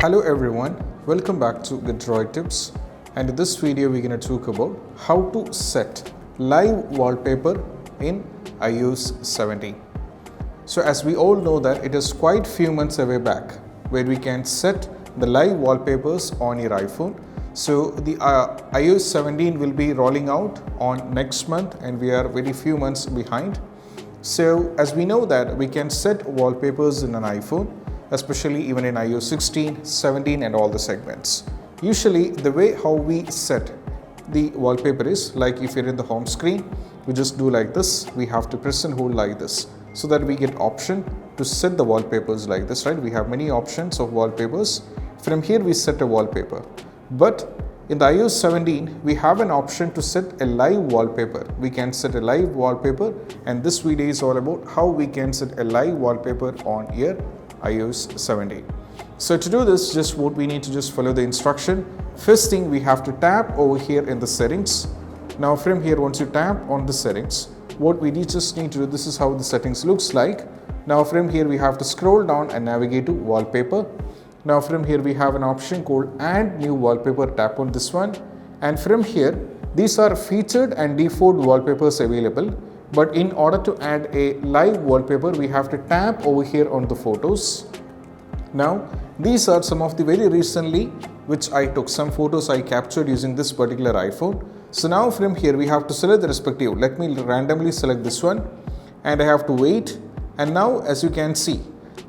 Hello everyone, welcome back to the Droid Tips, and in this video we're going to talk about how to set live wallpaper in iOS 17. So as we all know that it is quite few months away back where we can set the live wallpapers on your iPhone. So the iOS 17 will be rolling out on next month and we are very few months behind. So as we know that we can set wallpapers in an iPhone, especially even in iOS 16, 17 and all the segments. Usually the way how we set the wallpaper is like if you're in the home screen, we just do like this, we have to press and hold like this so that we get option to set the wallpapers like this, right? We have many options of wallpapers. From here we set a wallpaper. But in the iOS 17, we have an option to set a live wallpaper. We can set a live wallpaper, and this video is all about how we can set a live wallpaper on your iOS 17. So to do this, just what we need to just follow the instruction. First thing, we have to tap over here in the settings. Now from here, once you tap on the settings, what we just need to do, this is how the settings looks like. Now from here, we have to scroll down and navigate to wallpaper. Now from here we have an option called add new wallpaper, tap on this one, and from here these are featured and default wallpapers available, but in order to add a live wallpaper we have to tap over here on the photos. Now these are some of the very recently which I took, some photos I captured using this particular iPhone. So now from here we have to select the respective, let me randomly select this one and I have to wait, and now as you can see,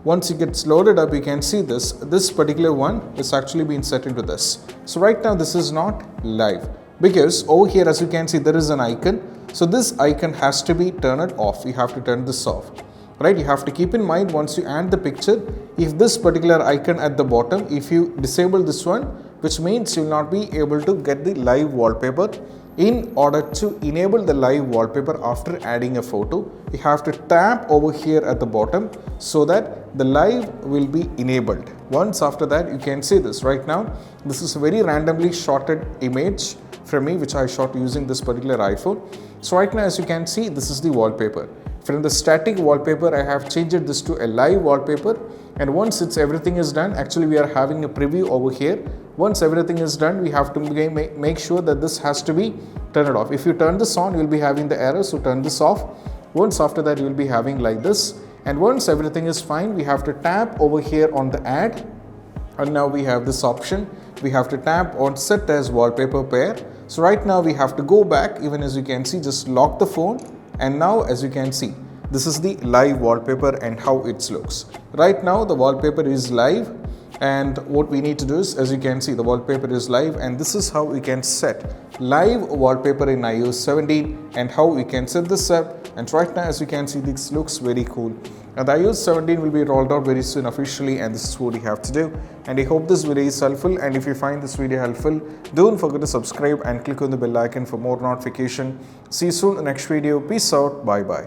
once it gets loaded up, you can see this particular one is actually being set into this. So right now this is not live because over here as you can see there is an icon. So this icon has to be turned off. You have to turn this off, right? You have to keep in mind once you add the picture, if this particular icon at the bottom, if you disable this one, which means you will not be able to get the live wallpaper. In order to enable the live wallpaper after adding a photo, you have to tap over here at the bottom so that the live will be enabled. Once after that, you can see this right now. This is a very randomly shotted image from me which I shot using this particular iPhone. So right now as you can see, this is the wallpaper. From the static wallpaper, I have changed this to a live wallpaper, and once everything is done, actually we are having a preview over here. Once everything is done, we have to make sure that this has to be turned off. If you turn this on, you will be having the error, so turn this off. Once after that, you will be having like this, and once everything is fine, we have to tap over here on the add, and now we have this option. We have to tap on set as wallpaper pair. So right now we have to go back, even as you can see, just lock the phone, and now as you can see, this is the live wallpaper and how it looks. Right now the wallpaper is live, and what we need to do is, as you can see, the wallpaper is live, and this is how we can set live wallpaper in iOS 17 and how we can set this up. And right now as you can see, this looks very cool, and the iOS 17 will be rolled out very soon officially, and this is what you have to do. And I hope this video is helpful, and if you find this video helpful, don't forget to subscribe and click on the bell icon for more notification. See you soon in the next video. Peace out. Bye bye.